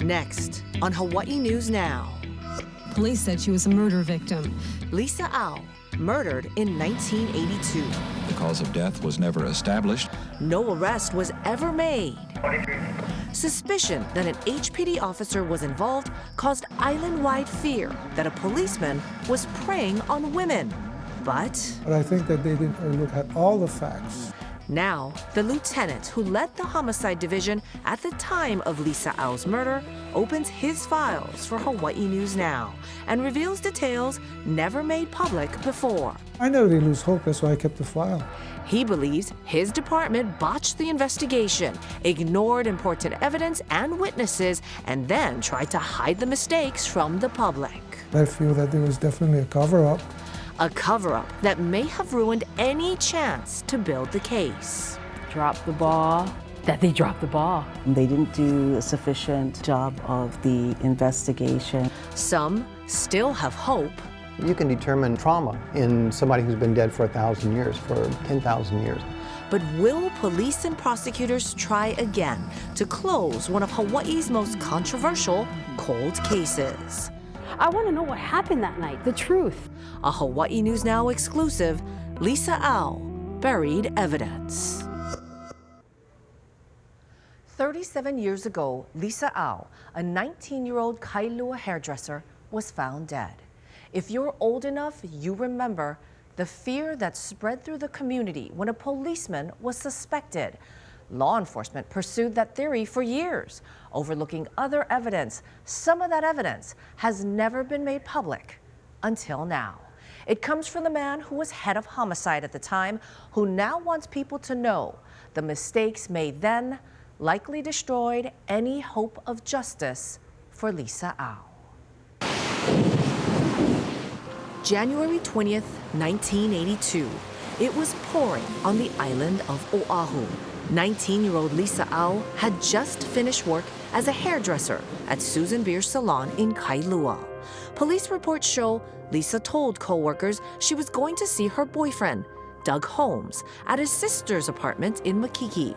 Next, on Hawaii News Now. Police said she was a murder victim. Lisa Au, murdered in 1982. The cause of death was never established. No arrest was ever made. Suspicion that an HPD officer was involved caused island-wide fear that a policeman was preying on women. But I think that they didn't look at all the facts. now, the lieutenant who led the homicide division at the time of Lisa Au's murder opens his files for Hawaii News Now and reveals details never made public before. I never did lose hope, that's why I kept the file. He believes his department botched the investigation, ignored important evidence and witnesses, and then tried to hide the mistakes from the public. I feel that there was definitely a cover-up. A cover-up that may have ruined any chance to build the case. Dropped the ball. That they dropped the ball. They didn't do a sufficient job of the investigation. Some still have hope. You can determine trauma in somebody who's been dead for 1,000 years, for 10,000 years. But will police and prosecutors try again to close one of Hawaii's most controversial cold cases? I want to know what happened that night, the truth. A Hawaii News Now exclusive, Lisa Au, Buried Evidence. 37 years ago, Lisa Au, a 19-year-old Kailua hairdresser, was found dead. If you're old enough, you remember the fear that spread through the community when a policeman was suspected. Law enforcement pursued that theory for years, overlooking other evidence. Some of that evidence has never been made public until now. It comes from the man who was head of homicide at the time, who now wants people to know the mistakes made then likely destroyed any hope of justice for Lisa Au. January 20th, 1982. It was pouring on the island of Oahu. 19-year-old Lisa Au had just finished work as a hairdresser at Susan Beer's salon in Kailua. Police reports show Lisa told co-workers she was going to see her boyfriend, Doug Holmes, at his sister's apartment in Makiki.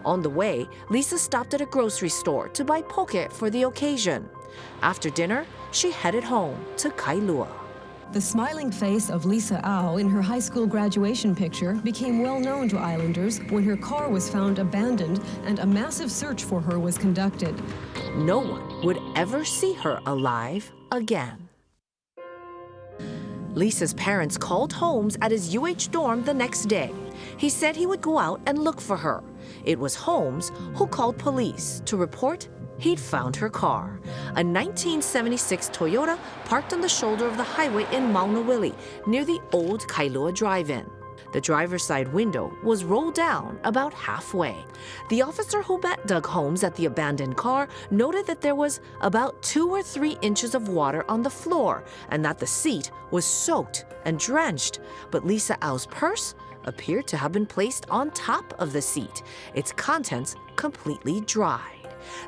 On the way, Lisa stopped at a grocery store to buy poke for the occasion. After dinner, she headed home to Kailua. The smiling face of Lisa Au in her high school graduation picture became well known to islanders when her car was found abandoned and a massive search for her was conducted. No one would ever see her alive again. Lisa's parents called Holmes at his UH dorm the next day. He said he would go out and look for her. It was Holmes who called police to report he'd found her car, a 1976 Toyota parked on the shoulder of the highway in Maunawili, near the old Kailua Drive-In. The driver's side window was rolled down about halfway. The officer who met Doug Holmes at the abandoned car noted that there was about 2 or 3 inches of water on the floor and that the seat was soaked and drenched. But Lisa Au's purse appeared to have been placed on top of the seat, its contents completely dry.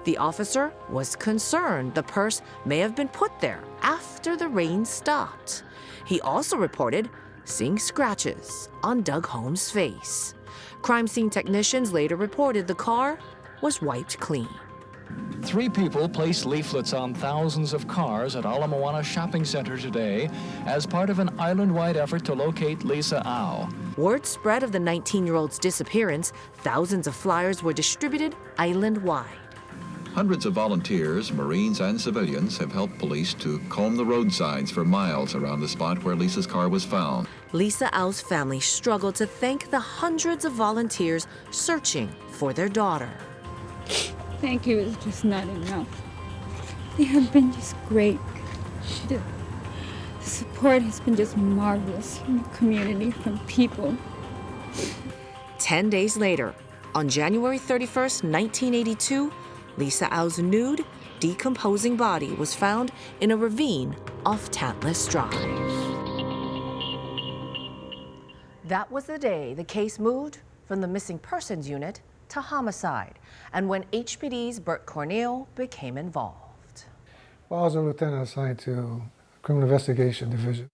The officer was concerned the purse may have been put there after the rain stopped. He also reported seeing scratches on Doug Holmes' face. Crime scene technicians later reported the car was wiped clean. 3 people placed leaflets on thousands of cars at Ala Moana Shopping Center today as part of an island-wide effort to locate Lisa Au. Word spread of the 19-year-old's disappearance. Thousands of flyers were distributed island-wide. Hundreds of volunteers, Marines and civilians, have helped police to comb the roadsides for miles around the spot where Lisa's car was found. Lisa Au's family struggled to thank the hundreds of volunteers searching for their daughter. Thank you is just not enough. They have been just great. The support has been just marvelous from the community, from people. 10 days later, on January 31st, 1982, Lisa Au's nude, decomposing body was found in a ravine off Tantless Drive. That was the day the case moved from the Missing Persons Unit to homicide, and when HPD's Bert Cornell became involved. Well, I was a lieutenant assigned to Criminal Investigation Division.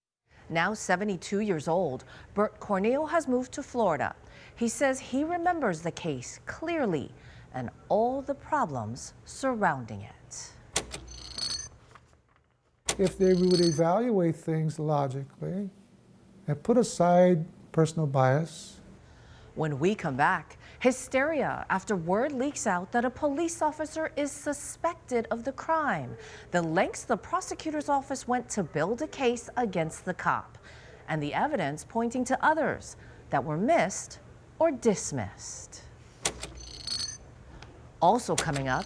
Now 72 years old, Bert Cornell has moved to Florida. He says he remembers the case clearly and all the problems surrounding it. if they would evaluate things logically and put aside personal bias. When we come back, hysteria after word leaks out that a police officer is suspected of the crime, the lengths the prosecutor's office went to build a case against the cop, and the evidence pointing to others that were missed or dismissed. Also coming up,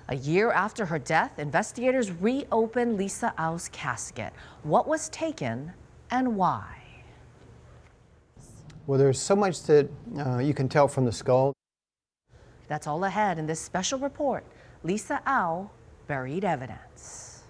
a year after her death, investigators reopened Lisa Au's casket. What was taken and why? Well, there's so much that you can tell from the skull. That's all ahead in this special report, Lisa Au, Buried Evidence.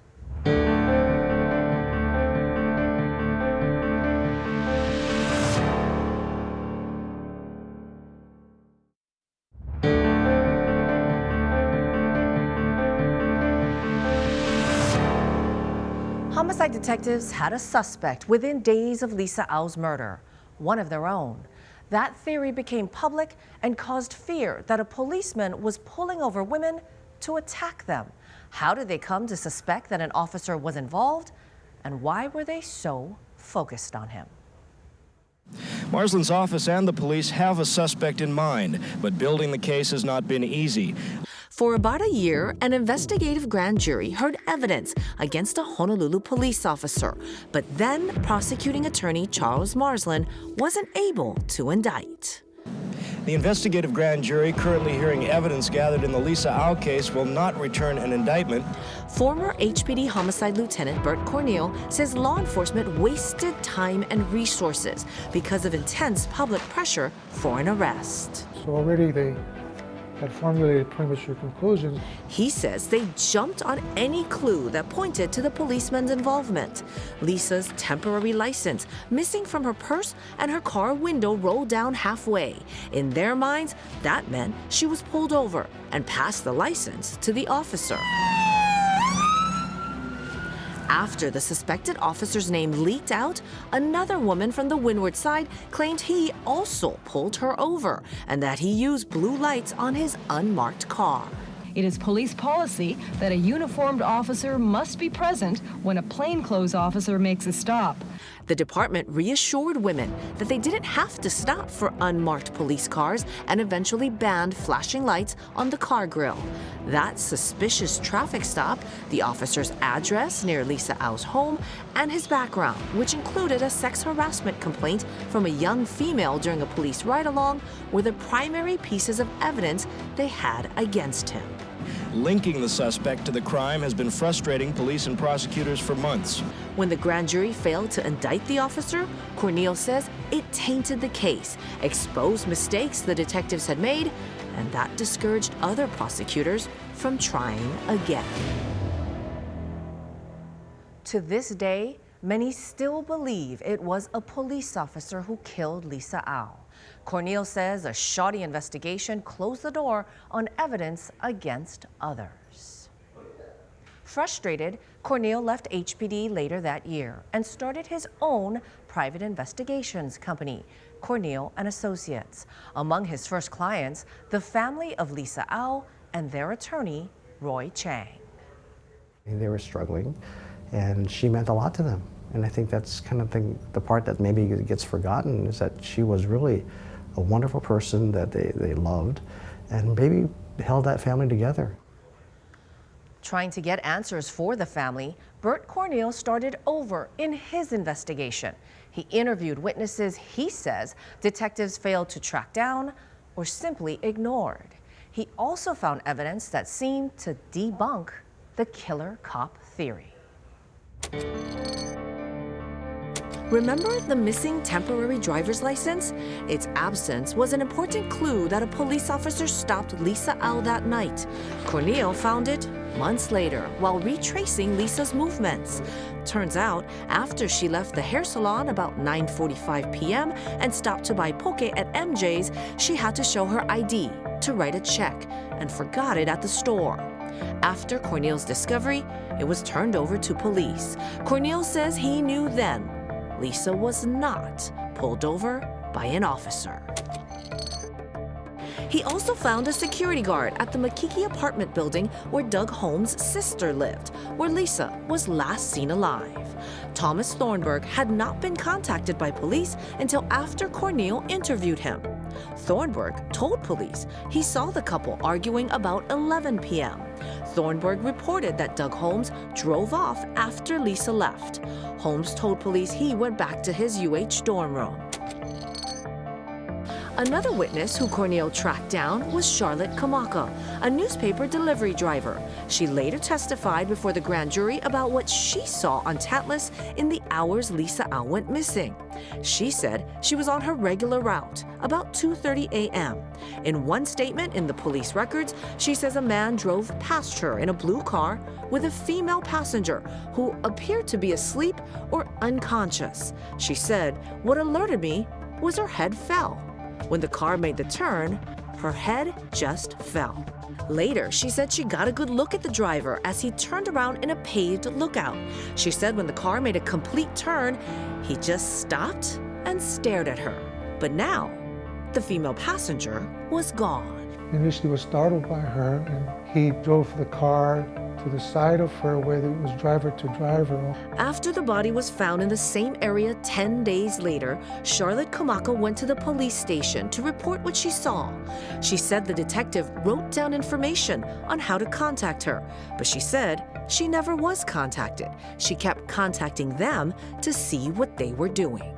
Homicide detectives had a suspect within days of Lisa Au's murder, one of their own. That theory became public and caused fear that a policeman was pulling over women to attack them. How did they come to suspect that an officer was involved? And why were they so focused on him? Marsland's office and the police have a suspect in mind, but building the case has not been easy. For about a year, an investigative grand jury heard evidence against a Honolulu police officer, but then prosecuting attorney Charles Marsland wasn't able to indict. The investigative grand jury, currently hearing evidence gathered in the Lisa Au case, will not return an indictment. Former HPD homicide lieutenant Bert Corneal says law enforcement wasted time and resources because of intense public pressure for an arrest. So already they had formulated premature conclusions. He says they jumped on any clue that pointed to the policeman's involvement. Lisa's temporary license missing from her purse and her car window rolled down halfway. In their minds, that meant she was pulled over and passed the license to the officer. After the suspected officer's name leaked out, another woman from the windward side claimed he also pulled her over and that he used blue lights on his unmarked car. It is police policy that a uniformed officer must be present when a plainclothes officer makes a stop. The department reassured women that they didn't have to stop for unmarked police cars and eventually banned flashing lights on the car grille. That suspicious traffic stop, the officer's address near Lisa Au's home, and his background, which included a sex harassment complaint from a young female during a police ride-along, were the primary pieces of evidence they had against him. Linking the suspect to the crime has been frustrating police and prosecutors for months. When the grand jury failed to indict the officer, Corneal says it tainted the case, exposed mistakes the detectives had made, and that discouraged other prosecutors from trying again. To this day, many still believe it was a police officer who killed Lisa Au. Corneal says a shoddy investigation closed the door on evidence against others. Frustrated, Corneal left HPD later that year and started his own private investigations company, Corneal and Associates. Among his first clients, the family of Lisa Au and their attorney, Roy Chang. They were struggling, and she meant a lot to them. And I think that's kind of the part that maybe gets forgotten, is that she was really a wonderful person that they loved, and maybe held that family together. Trying to get answers for the family, Bert Corneal started over in his investigation. He interviewed witnesses he says detectives failed to track down or simply ignored. He also found evidence that seemed to debunk the killer cop theory. Remember the missing temporary driver's license? Its absence was an important clue that a police officer stopped Lisa Au that night. Corneal found it months later while retracing Lisa's movements. Turns out, after she left the hair salon about 9:45 p.m. and stopped to buy poke at MJ's, she had to show her ID to write a check and forgot it at the store. After Corneal's discovery, it was turned over to police. Corneal says he knew then Lisa was not pulled over by an officer. He also found a security guard at the Makiki apartment building where Doug Holmes' sister lived, where Lisa was last seen alive. Thomas Thornburg had not been contacted by police until after Cornell interviewed him. Thornburg told police he saw the couple arguing about 11 p.m. Thornburg reported that Doug Holmes drove off after Lisa left. Holmes told police he went back to his UH dorm room. Another witness who Cornell tracked down was Charlotte Kamaka, a newspaper delivery driver. She later testified before the grand jury about what she saw on Tatlas in the hours Lisa Au went missing. She said she was on her regular route, about 2:30 a.m. In one statement in the police records, she says a man drove past her in a blue car with a female passenger who appeared to be asleep or unconscious. She said, "What alerted me was her head fell. When the car made the turn, her head just fell." Later, she said she got a good look at the driver as he turned around in a paved lookout. She said when the car made a complete turn, he just stopped and stared at her. But now, the female passenger was gone. Initially was startled by her, and he drove the car to the side of her where it was driver to driver. After the body was found in the same area 10 days later, Charlotte Kamaka went to the police station to report what she saw. She said the detective wrote down information on how to contact her, but she said she never was contacted. She kept contacting them to see what they were doing.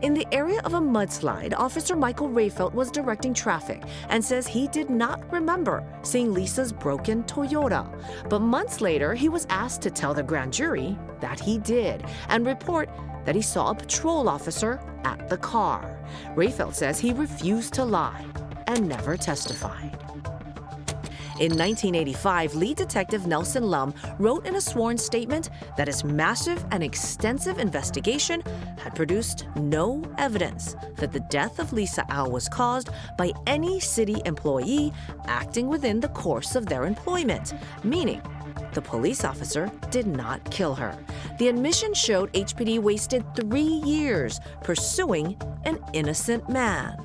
In the area of a mudslide, Officer Michael Rayfelt was directing traffic and says he did not remember seeing Lisa's broken Toyota. But months later, he was asked to tell the grand jury that he did and report that he saw a patrol officer at the car. Rayfelt says he refused to lie and never testified. In 1985, lead detective Nelson Lum wrote in a sworn statement that his massive and extensive investigation had produced no evidence that the death of Lisa Au was caused by any city employee acting within the course of their employment, meaning the police officer did not kill her. The admission showed HPD wasted 3 years pursuing an innocent man.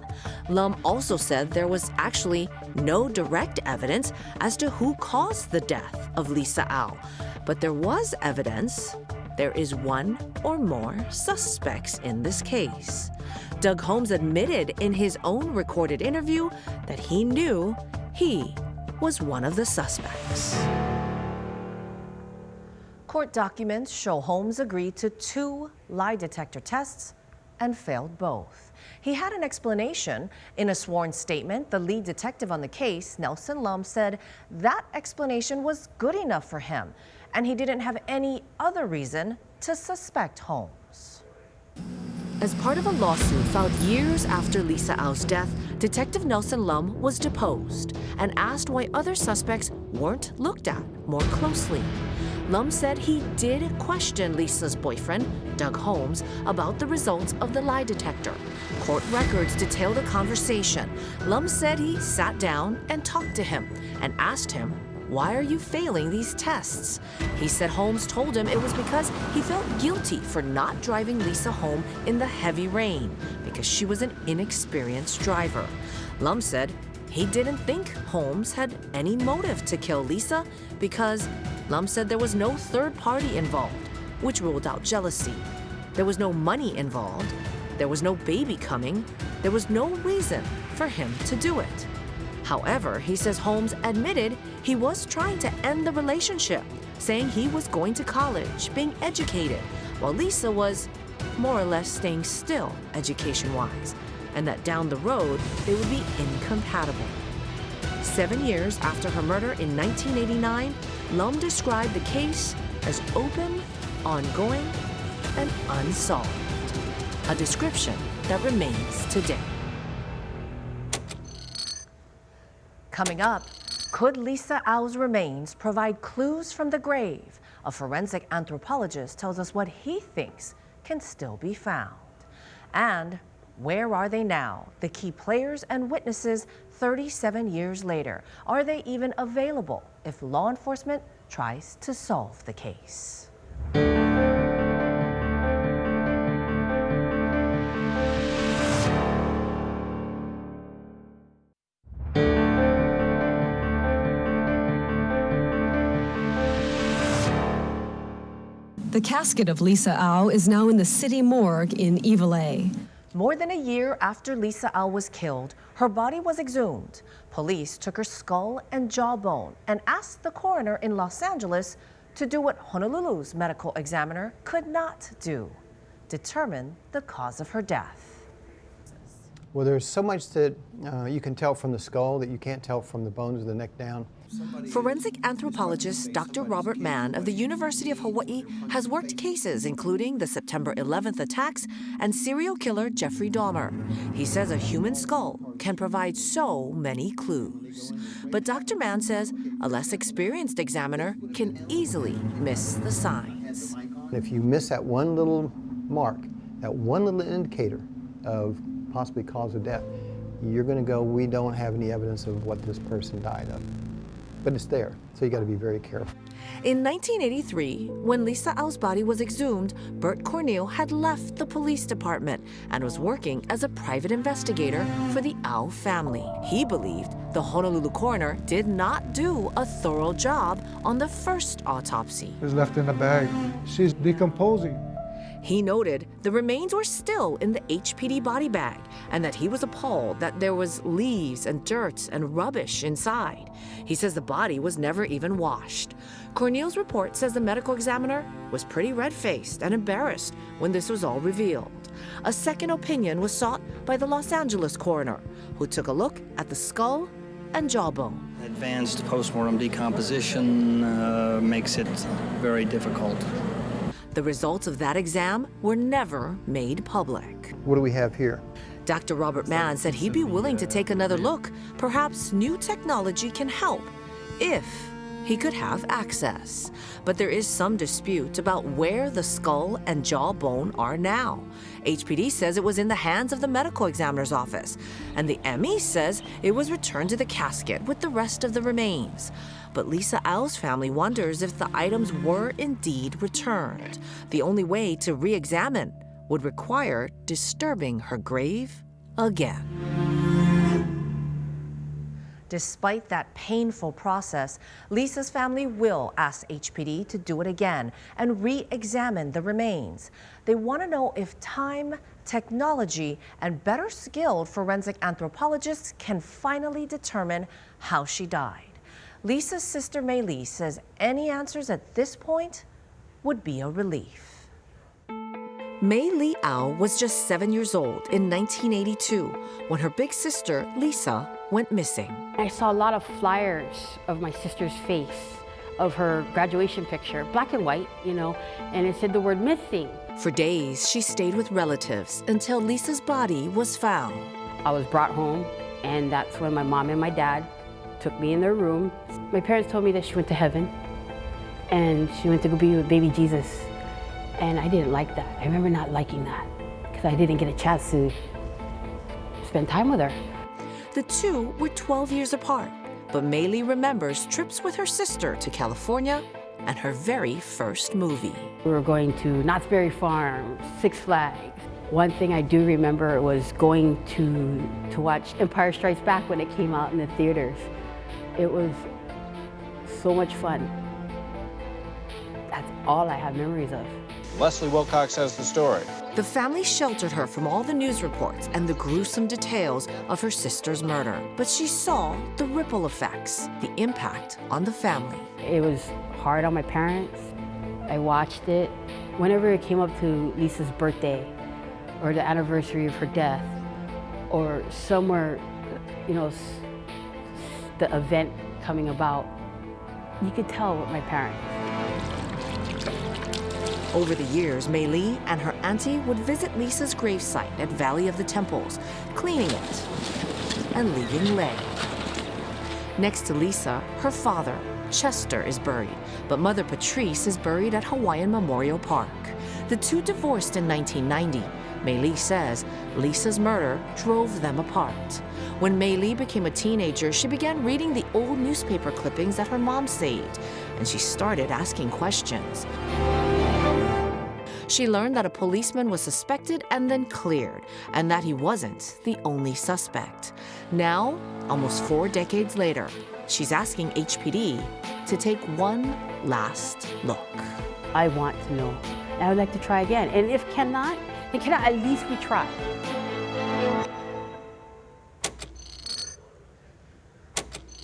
Lum also said there was actually no direct evidence as to who caused the death of Lisa Au, but there was evidence there is one or more suspects in this case. Doug Holmes admitted in his own recorded interview that he knew he was one of the suspects. Court documents show Holmes agreed to 2 lie detector tests and failed both. He had an explanation. In a sworn statement, the lead detective on the case, Nelson Lum, said that explanation was good enough for him, and he didn't have any other reason to suspect Holmes. As part of a lawsuit filed years after Lisa Au's death, Detective Nelson Lum was deposed and asked why other suspects weren't looked at more closely. Lum said he did question Lisa's boyfriend, Doug Holmes, about the results of the lie detector. Court records detail the conversation. Lum said he sat down and talked to him and asked him, "Why are you failing these tests?" He said Holmes told him it was because he felt guilty for not driving Lisa home in the heavy rain because she was an inexperienced driver. Lum said he didn't think Holmes had any motive to kill Lisa because Lum said there was no third party involved, which ruled out jealousy. There was no money involved. There was no baby coming. There was no reason for him to do it. However, he says Holmes admitted he was trying to end the relationship, saying he was going to college, being educated, while Lisa was more or less staying still education-wise, and that down the road they would be incompatible. 7 years after her murder in 1989, Lum described the case as open, ongoing, and unsolved, a description that remains today. Coming up, could Lisa Au's remains provide clues from the grave? A forensic anthropologist tells us what he thinks can still be found. And where are they now? The key players and witnesses 37 years later. Are they even available if law enforcement tries to solve the case? The casket of Lisa Au is now in the city morgue in Eveille. More than a year after Lisa Au was killed, her body was exhumed. Police took her skull and jawbone and asked the coroner in Los Angeles to do what Honolulu's medical examiner could not do: determine the cause of her death. Well, there's so much that you can tell from the skull that you can't tell from the bones of the neck down. Forensic anthropologist Dr. Robert Mann of the University of Hawaii has worked cases including the September 11th attacks and serial killer Jeffrey Dahmer. He says a human skull can provide so many clues. But Dr. Mann says a less experienced examiner can easily miss the signs. If you miss that one little mark, that one little indicator of possibly cause of death, you're going to go, we don't have any evidence of what this person died of. But it's there, so you got to be very careful. In 1983, when Lisa Au's body was exhumed, Bert Cornell had left the police department and was working as a private investigator for the Au family. He believed the Honolulu coroner did not do a thorough job on the first autopsy. It was left in a bag. She's decomposing. He noted the remains were still in the HPD body bag and that he was appalled that there was leaves and dirt and rubbish inside. He says the body was never even washed. Cornell's report says the medical examiner was pretty red-faced and embarrassed when this was all revealed. A second opinion was sought by the Los Angeles coroner, who took a look at the skull and jawbone. Advanced postmortem decomposition makes it very difficult. The results of that exam were never made public. What do we have here? Dr. Robert Mann said he'd be willing to take another look. Perhaps new technology can help if he could have access. But there is some dispute about where the skull and jawbone are now. HPD says it was in the hands of the medical examiner's office, and the ME says it was returned to the casket with the rest of the remains. But Lisa Au's family wonders if the items were indeed returned. The only way to re-examine would require disturbing her grave again. Despite that painful process, Lisa's family will ask HPD to do it again and re-examine the remains. They want to know if time, technology, and better skilled forensic anthropologists can finally determine how she died. Lisa's sister Mei Lee says any answers at this point would be a relief. Mei Lee Au was just 7 years old in 1982 when her big sister, Lisa, went missing. I saw a lot of flyers of my sister's face, of her graduation picture, black and white, you know, and it said the word missing. For days, she stayed with relatives until Lisa's body was found. I was brought home, and that's when my mom and my dad took me in their room. My parents told me that she went to heaven, and she went to go be with baby Jesus. And I didn't like that. I remember not liking that, because I didn't get a chance to spend time with her. The two were 12 years apart, but Mei Lee remembers trips with her sister to California and her very first movie. We were going to Knott's Berry Farm, Six Flags. One thing I do remember was going to watch Empire Strikes Back when it came out in the theaters. It was so much fun. That's all I have memories of. Leslie Wilcox has the story. The family sheltered her from all the news reports and the gruesome details of her sister's murder. But she saw the ripple effects, the impact on the family. It was hard on my parents. I watched it. Whenever it came up to Lisa's birthday or the anniversary of her death or somewhere, you know, the event coming about, you could tell with my parents. Over the years, Mei Lee and her auntie would visit Lisa's gravesite at Valley of the Temples, cleaning it and leaving lead. Next to Lisa, her father, Chester, is buried, but Mother Patrice is buried at Hawaiian Memorial Park. The two divorced in 1990. Mei Lee says Lisa's murder drove them apart. When Mei Lee became a teenager, she began reading the old newspaper clippings that her mom saved, and she started asking questions. She learned that a policeman was suspected and then cleared, and that he wasn't the only suspect. Now, almost 4 decades later, she's asking HPD to take one last look. I want to know. And I would like to try again. And if cannot, then cannot, at least we try.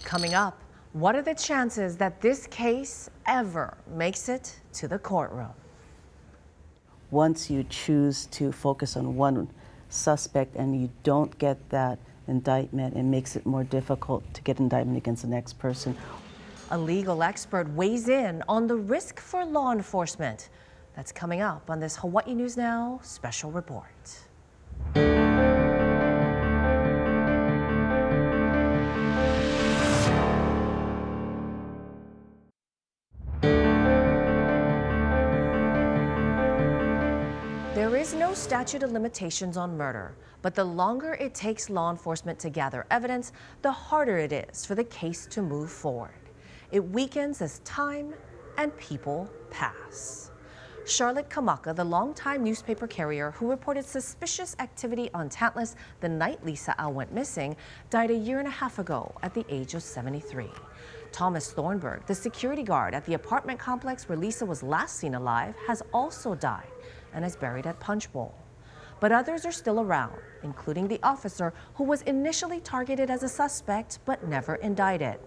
Coming up, what are the chances that this case ever makes it to the courtroom? Once you choose to focus on one suspect and you don't get that indictment, it makes it more difficult to get indictment against the next person. A legal expert weighs in on the risk for law enforcement. That's coming up on this Hawaii News Now special report. There is no statute of limitations on murder, but the longer it takes law enforcement to gather evidence, the harder it is for the case to move forward. It weakens as time and people pass. Charlotte Kamaka, the longtime newspaper carrier who reported suspicious activity on Tantalus the night Lisa Au went missing, died a year and a half ago at the age of 73. Thomas Thornburg, the security guard at the apartment complex where Lisa was last seen alive, has also died and is buried at Punch Bowl. But others are still around, including the officer who was initially targeted as a suspect but never indicted.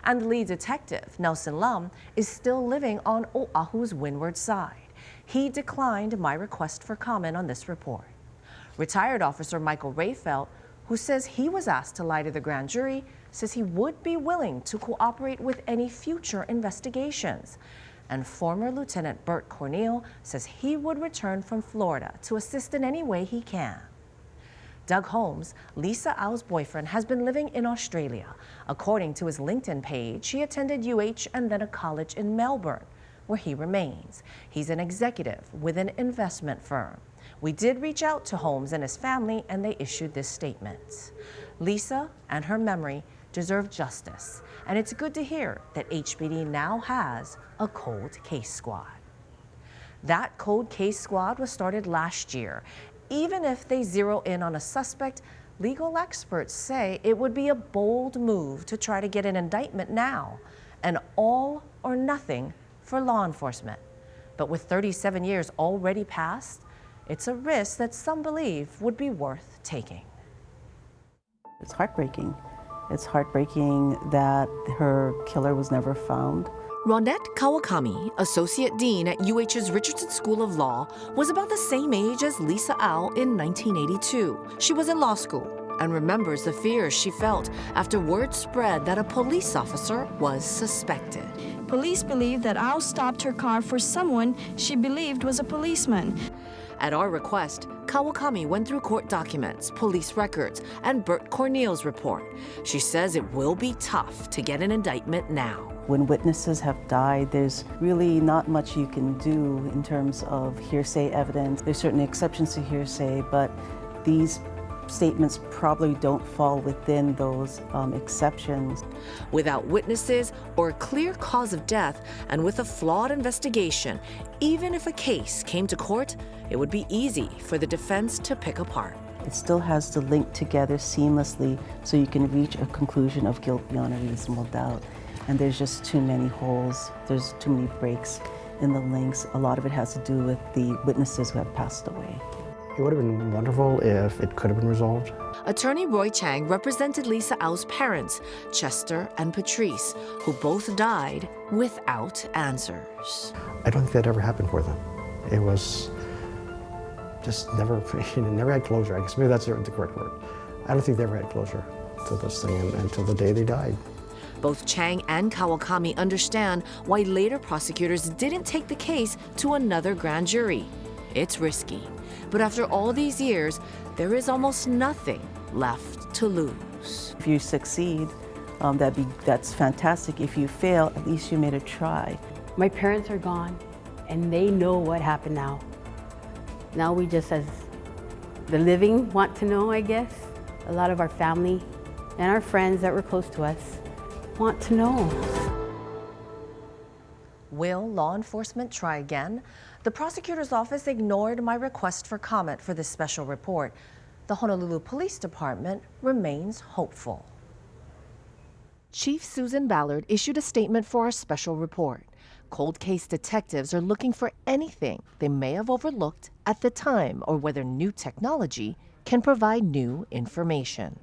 And the lead detective, Nelson Lum, is still living on Oahu's windward side. He declined my request for comment on this report. Retired Officer Michael Rayfelt, who says he was asked to lie to the grand jury, says he would be willing to cooperate with any future investigations. And former Lieutenant Bert Corneal says he would return from Florida to assist in any way he can. Doug Holmes, Lisa Au's boyfriend, has been living in Australia. According to his LinkedIn page, he attended UH and then a college in Melbourne, where he remains. He's an executive with an investment firm. We did reach out to Holmes and his family, and they issued this statement. Lisa and her memory deserve justice, and it's good to hear that HPD now has a cold case squad. That cold case squad was started last year. Even if they zero in on a suspect, legal experts say it would be a bold move to try to get an indictment now, an all or nothing for law enforcement. But with 37 years already passed, it's a risk that some believe would be worth taking. It's heartbreaking. It's heartbreaking that her killer was never found. Ronette Kawakami, Associate Dean at UH's Richardson School of Law, was about the same age as Lisa Au in 1982. She was in law school and remembers the fears she felt after word spread that a police officer was suspected. Police believe that Au stopped her car for someone she believed was a policeman. At our request, Kawakami went through court documents, police records, and Bert Corneal's report. She says it will be tough to get an indictment now. When witnesses have died, there's really not much you can do in terms of hearsay evidence. There's certain exceptions to hearsay, but these statements probably don't fall within those exceptions. Without witnesses or a clear cause of death, and with a flawed investigation, even if a case came to court, it would be easy for the defense to pick apart. It still has to link together seamlessly so you can reach a conclusion of guilt beyond a reasonable doubt. And there's just too many holes, there's too many breaks in the links. A lot of it has to do with the witnesses who have passed away. It would have been wonderful if it could have been resolved. Attorney Roy Chang represented Lisa Au's parents, Chester and Patrice, who both died without answers. I don't think that ever happened for them. It was just never, never had closure. I guess maybe that's the correct word. I don't think they ever had closure to this thing until the day they died. Both Chang and Kawakami understand why later prosecutors didn't take the case to another grand jury. It's risky, but after all these years, there is almost nothing left to lose. If you succeed, that's fantastic. If you fail, at least you made a try. My parents are gone, and they know what happened now. Now we just, as the living, want to know, I guess. A lot of our family and our friends that were close to us want to know. Will law enforcement try again? The prosecutor's office ignored my request for comment for this special report. The Honolulu Police Department remains hopeful. Chief Susan Ballard issued a statement for our special report. Cold case detectives are looking for anything they may have overlooked at the time or whether new technology can provide new information.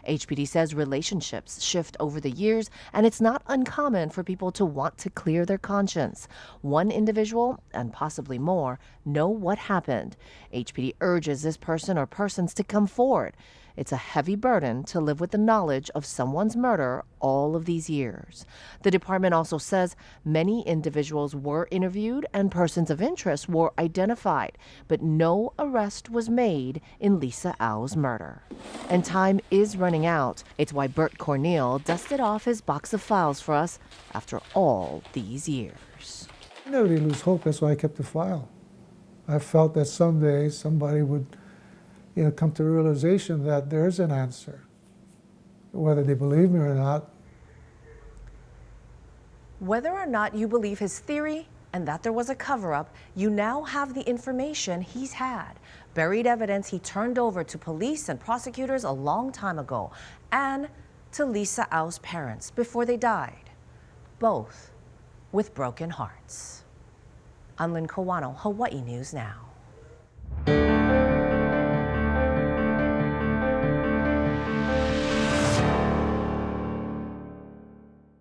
HPD says relationships shift over the years, and it's not uncommon for people to want to clear their conscience. One individual, and possibly more, know what happened. HPD urges this person or persons to come forward. It's a heavy burden to live with the knowledge of someone's murder all of these years. The department also says many individuals were interviewed and persons of interest were identified, but no arrest was made in Lisa Au's murder. And time is running out. It's why Bert Cornell dusted off his box of files for us after all these years. I never did lose hope, that's why I kept the file. I felt that someday somebody would come to the realization that there's an answer. Whether they believe me or not. Whether or not you believe his theory and that there was a cover-up, you now have the information he's had. Buried evidence he turned over to police and prosecutors a long time ago, and to Lisa Au's parents before they died, both with broken hearts. I'm Lynn Kawano, Hawaii News Now.